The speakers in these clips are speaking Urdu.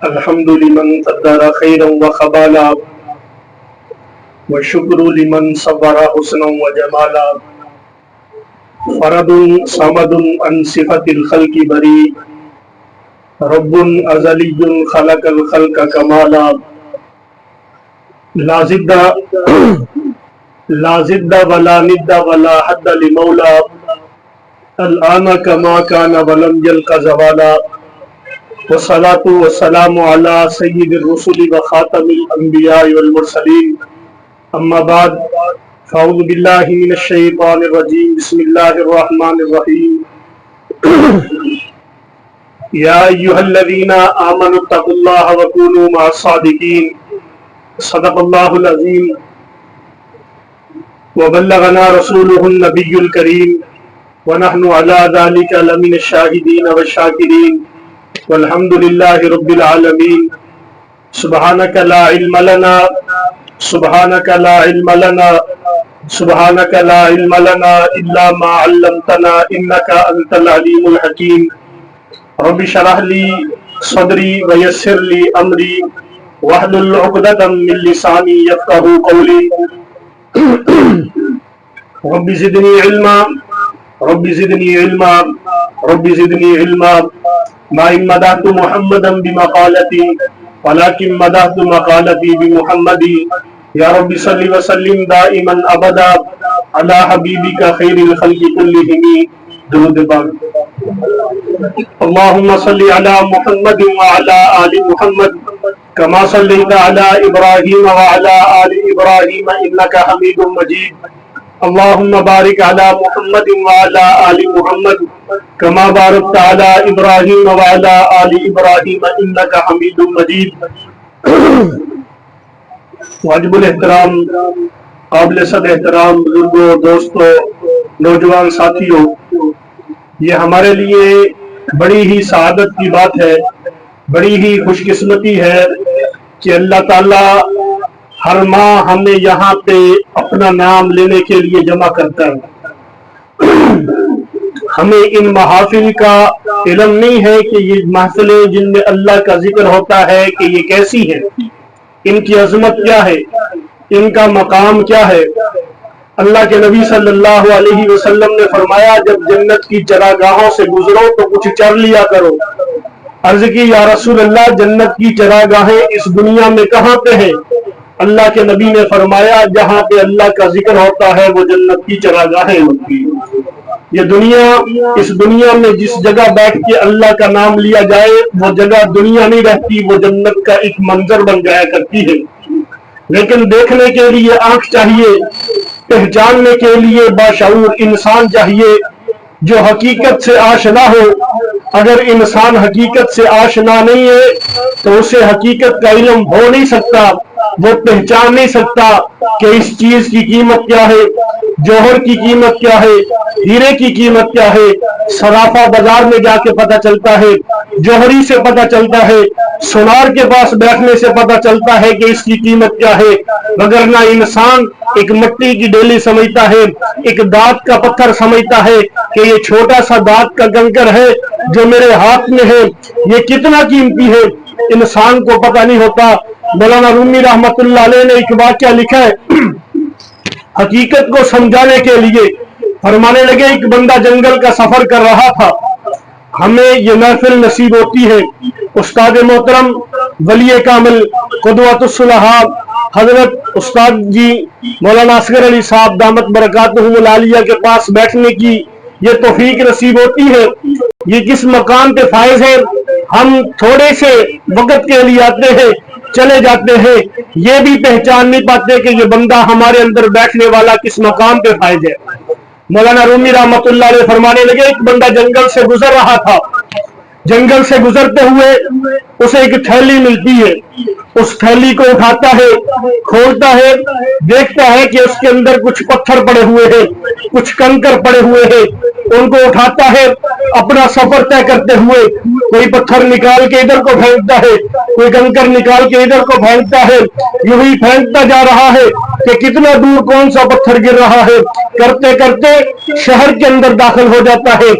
الحمد لمن قدر خيرا وخبالا والشكر لمن صبر حسنا وجمالا فرد صمد عن صفة الخلق بريء رب أزلي خلق الخلق كمالا لا ضد ولا ند ولا حد لمولا الآن كما كان ولم يلق زوالا والصلاة والسلام على سيد الرسل وخاتم الأنبياء والمرسلين أما بعد فأعوذ بالله من الشيطان الرجيم بسم الله الرحمن الرحيم يا أيها الذين آمنوا اتقوا الله وكونوا مع الصادقين صدق الله العظيم وبلغنا رسوله النبي الكريم ونحن على ذلك لمن الشاهدين والشاكرين والحمد لله رب العالمين سبحانك لا علم لنا إلا ما علمتنا إنك أنت العليم الحكيم رب اشرح لي صدري ويسر لي أمري واحلل عقدة من لساني يفقهوا قولي رب زدني علما ما إن مدحت محمدا بمقالتي ولكن مدحت مقالتي بمحمد يا رب صل وسلم دائما أبدا على حبيبك خير الخلق كلهم درود پاک اللهم صل على محمد وعلى آل محمد كما صليت على إبراهيم وعلى آل إبراهيم إنك حميد مجيد اللهم بارك على محمد وعلى آل محمد كما باركت على إبراهيم وعلى آل إبراهيم إنك حميد مجيد واجب الاحترام قابل صد احترام بزرگوں، دوستوں، نوجوان ساتھیوں، یہ ہمارے لیے بڑی ہی سعادت کی بات ہے، بڑی ہی خوش قسمتی ہے کہ اللہ تعالیٰ ہر ماہ ہمیں یہاں پہ اپنا نام لینے کے لیے جمع کرتا ہے۔ ہمیں ان محافل کا علم نہیں ہے کہ یہ محفلیں جن میں اللہ کا ذکر ہوتا ہے کہ یہ کیسی ہیں، ان کی عظمت کیا ہے، ان کا مقام کیا ہے۔ اللہ کے نبی صلی اللہ علیہ وسلم نے فرمایا جب جنت کی چراگاہوں سے گزرو تو کچھ چر لیا کرو۔ عرض کی یا رسول اللہ جنت کی چراگاہیں اس دنیا میں کہاں پہ ہیں؟ اللہ کے نبی نے فرمایا جہاں پہ اللہ کا ذکر ہوتا ہے وہ جنت کی چراگاہیں ہوتی ہیں۔ یہ دنیا، اس دنیا میں جس جگہ بیٹھ کے اللہ کا نام لیا جائے وہ جگہ دنیا نہیں رہتی، وہ جنت کا ایک منظر بن جایا کرتی ہے۔ لیکن دیکھنے کے لیے آنکھ چاہیے، پہچاننے کے لیے باشعور انسان چاہیے جو حقیقت سے آشنا ہو۔ اگر انسان حقیقت سے آشنا نہیں ہے تو اسے حقیقت کا علم ہو نہیں سکتا، وہ پہچان نہیں سکتا کہ اس چیز کی قیمت کیا ہے، جوہر کی قیمت کیا ہے، ہیرے کی قیمت کیا ہے۔ صرافہ بازار میں جا کے پتہ چلتا ہے، جوہری سے پتہ چلتا ہے، سونار کے پاس بیٹھنے سے پتہ چلتا ہے کہ اس کی قیمت کیا ہے، مگر نہ انسان ایک مٹی کی ڈیلی سمجھتا ہے، ایک دانت کا پتھر سمجھتا ہے کہ یہ چھوٹا سا دانت کا کنکر ہے جو میرے ہاتھ میں ہے یہ کتنا قیمتی ہے، انسان کو پتہ نہیں ہوتا۔ مولانا رومی رحمت اللہ علیہ نے ایک واقعہ لکھا ہے حقیقت کو سمجھانے کے لیے، فرمانے لگے ایک بندہ جنگل کا سفر کر رہا تھا۔ ہمیں یہ محفل نصیب ہوتی ہے، استاد محترم ولی کامل قدوۃ الصلحاء حضرت استاد جی مولانا اصغر علی صاحب دامت برکاتہم العالیہ کے پاس بیٹھنے کی یہ توفیق نصیب ہوتی ہے۔ یہ کس مقام پہ فائز ہے، ہم تھوڑے سے وقت کے لیے آتے ہیں چلے جاتے ہیں، یہ بھی پہچان نہیں پاتے کہ یہ بندہ ہمارے اندر بیٹھنے والا کس مقام پہ فائز ہے۔ مولانا رومی رحمت اللہ علیہ فرمانے لگے ایک بندہ جنگل سے گزر رہا تھا، جنگل سے گزرتے ہوئے اسے ایک تھیلی ملتی ہے، اس تھیلی کو اٹھاتا ہے، کھولتا ہے، دیکھتا ہے کہ اس کے اندر کچھ پتھر پڑے ہوئے ہیں، کچھ کنکر پڑے ہوئے ہیں، ان کو اٹھاتا ہے، اپنا سفر طے کرتے ہوئے کوئی پتھر نکال کے ادھر کو پھینکتا ہے، کوئی کنکر نکال کے ادھر کو پھینکتا ہے، یوں ہی پھینکتا جا رہا ہے کہ کتنا دور کون سا پتھر گر رہا ہے، کرتے کرتے شہر کے اندر داخل ہو جاتا ہے،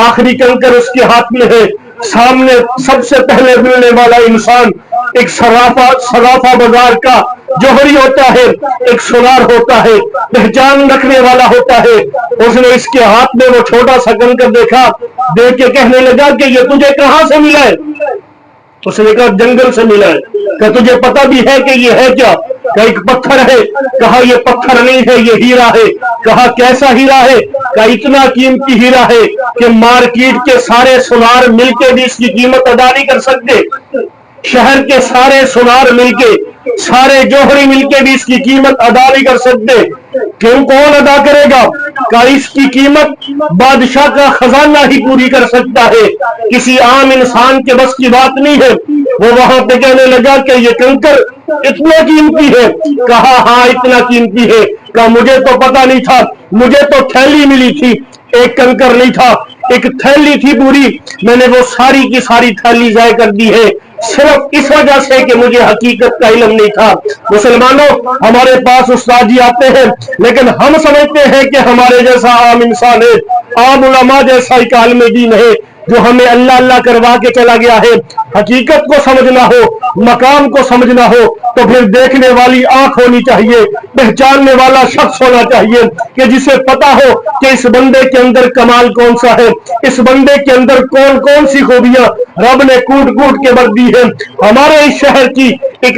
آخری کنکر اس کے ہاتھ میں ہے، سامنے سب سے پہلے ملنے والا انسان ایک صرافہ بازار کا جوہری ہوتا ہے، ایک سونار ہوتا ہے، پہچان رکھنے والا ہوتا ہے۔ اس نے اس کے ہاتھ میں وہ چھوٹا سا کنکر دیکھا، دیکھ کے کہنے لگا کہ یہ تجھے کہاں سے ملا ہے؟ اس نے کہا جنگل سے ملا ہے۔ کہ تجھے پتہ بھی ہے کہ یہ ہے کیا؟ کہ ایک پتھر ہے۔ کہا یہ پتھر نہیں ہے، یہ ہیرا ہے۔ کہا کیسا ہیرا ہے؟ کہ اتنا قیمتی ہیرا ہے کہ مارکیٹ کے سارے سونار مل کے بھی اس کی قیمت ادا نہیں کر سکتے، شہر کے سارے سونار مل کے، سارے جوہری مل کے بھی اس کی قیمت ادا نہیں کر سکتے۔ کیوں کون ادا کرے گا؟ کہ اس کی قیمت بادشاہ کا خزانہ ہی پوری کر سکتا ہے، کسی عام انسان کے بس کی بات نہیں ہے۔ وہ وہاں پہ کہنے لگا کہ یہ کنکر اتنا قیمتی ہے؟ کہا ہاں اتنا قیمتی ہے۔ کہا مجھے تو پتہ نہیں تھا، مجھے تو تھیلی ملی تھی، ایک کنکر نہیں تھا، ایک تھیلی تھی پوری، میں نے وہ ساری کی ساری تھیلی ضائع کر دی ہے صرف اس وجہ سے کہ مجھے حقیقت کا علم نہیں تھا۔ مسلمانوں، ہمارے پاس استاد جی آتے ہیں لیکن ہم سمجھتے ہیں کہ ہمارے جیسا عام انسان ہے، عام علماء جیسا ایک عالم دین ہے جو ہمیں اللہ اللہ کروا کے چلا گیا ہے۔ حقیقت کو سمجھنا ہو، مقام کو سمجھنا ہو تو پھر دیکھنے والی آنکھ ہونی چاہیے، پہچاننے والا شخص ہونا چاہیے کہ جسے پتا ہو کہ اس بندے کے اندر کمال کون سا ہے، اس بندے کے اندر کون کون سی خوبیاں رب نے کوٹ کوٹ کے بر دی ہے۔ ہمارے اس شہر کی ایک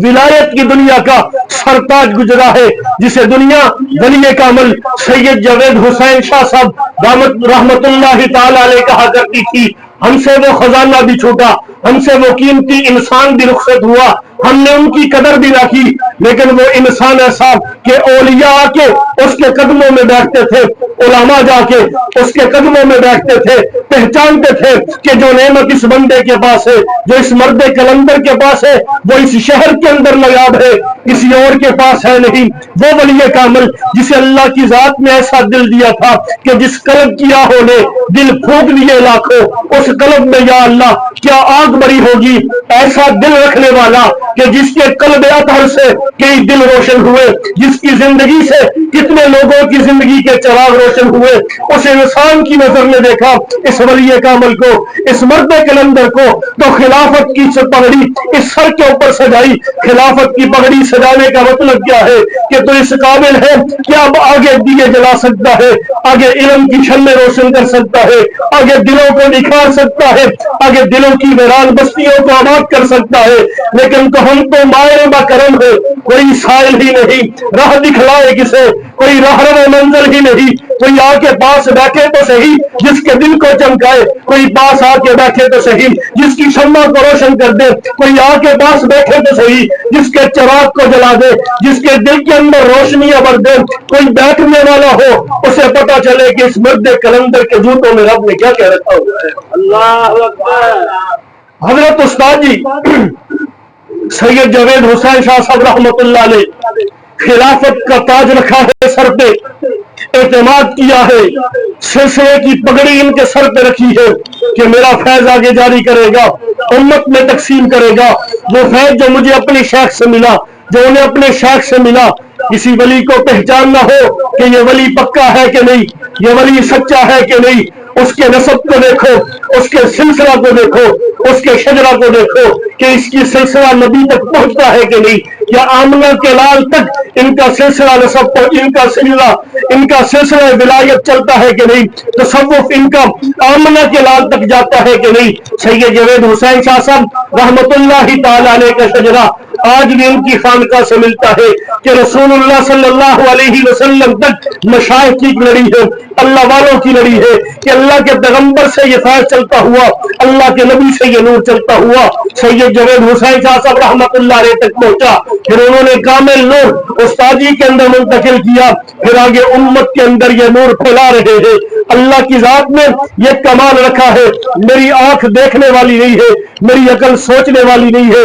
ولایت کی دنیا کا سرتاج گزرا ہے، جسے دنیا ولی کامل سید جاوید حسین شاہ صاحب رحمت اللہ تعالی علیہ کہا کرتی تھی ہم سے وہ خزانہ بھی چھوٹا، ہم سے وہ قیمتی انسان بھی رخصت ہوا، ہم نے ان کی قدر بھی نہ کی، لیکن وہ انسان ایسا کہ اولیاء آ کے اس کے قدموں میں بیٹھتے تھے، علماء جا کے اس کے قدموں میں بیٹھتے تھے، پہچانتے تھے کہ جو نعمت اس بندے کے پاس ہے، جو اس مرد کلندر کے پاس ہے، وہ اس شہر کے اندر نایاب ہے، کسی اور کے پاس ہے نہیں۔ وہ ولی کامل جسے اللہ کی ذات نے ایسا دل دیا تھا کہ جس قلب کی آہوں نے دل پھونک لیے لاکھوں، اس قلب میں یا اللہ کیا آگ بری ہوگی۔ ایسا دل رکھنے والا کہ جس کے قلب اطہر سے کئی دل روشن ہوئے، جس کی زندگی سے کتنے لوگوں کی زندگی کے چراغ روشن ہوئے، اس انسان کی نظر نے دیکھا اس ولی کامل کو، اس مرد کلندر کو، تو خلافت کی پگڑی اس سر کے اوپر سجائی۔ خلافت کی پگڑی سجانے کا مطلب کیا ہے کہ تو اس قابل ہے کہ اب آگے دیے جلا سکتا ہے، آگے علم کی شمع روشن کر سکتا ہے، آگے دلوں کو نکھار سکتا ہے، آگے دلوں کی ویران بستیوں کو آباد کر سکتا ہے۔ لیکن تو ہم تو مائر با کرم ہے، کوئی سائل ہی نہیں، راہ دکھلائے کسے، کوئی رہنما منزل ہی نہیں، کوئی آ کے پاس بیٹھے تو صحیح جس کے دل کو چمکائے، کوئی پاس آ کے بیٹھے تو صحیح جس کی شمع کو روشن کر دے، کوئی آ کے پاس بیٹھے تو صحیح جس کے چراغ کو جلا دے، جس کے دل کے اندر روشنیاں بھر دے۔ کوئی بیٹھنے والا ہو اسے پتا چلے کہ اس مرد کلندر کے جوتوں میں رب نے کیا کہہ رکھا ہوا ہے۔ اللہ اکبر۔ حضرت استاد جی سید جاوید حسین شاہ صاحب رحمت اللہ علیہ خلافت کا تاج رکھا ہے سر پہ، اعتماد کیا ہے، سلسلے کی پگڑی ان کے سر پہ رکھی ہے کہ میرا فیض آگے جاری کرے گا، امت میں تقسیم کرے گا۔ وہ فیض جو مجھے اپنے شیخ سے ملا، جو انہیں اپنے شیخ سے ملا، کسی ولی کو پہچاننا ہو کہ یہ ولی پکا ہے کہ نہیں، یہ ولی سچا ہے کہ نہیں، اس کے نسب کو دیکھو، اس کے سلسلہ کو دیکھو، اس کے شجرہ کو دیکھو کہ اس کی سلسلہ نبی تک پہنچتا ہے کہ نہیں، یا آمنہ کے لال تک ان کا سلسلہ نسب ان کا سلسلہ ولایت چلتا ہے کہ نہیں، تصوف ان کا آمنہ کے لال تک جاتا ہے کہ نہیں۔ سید جاوید حسین شاہ صاحب رحمت اللہ تعالی علیہ کا شجرہ آج بھی ان کی خانقاہ سے ملتا ہے کہ رسول اللہ صلی اللہ علیہ وسلم تک مشائخ کی لڑی ہے، اللہ والوں کی لڑی ہے کہ اللہ کے پیغمبر سے یہ فیض چلتا ہوا، اللہ کے نبی سے یہ نور چلتا ہوا سید جاوید حسین شاہ صاحب رحمت اللہ علیہ تک پہنچا۔ پھر انہوں نے کامل نور استاد جی کے اندر منتقل کیا، پھر آگے امت کے اندر یہ نور پھیلا رہے ہیں۔ اللہ کی ذات نے یہ کمال رکھا ہے، میری آنکھ دیکھنے والی نہیں ہے، میری عقل سوچنے والی نہیں ہے،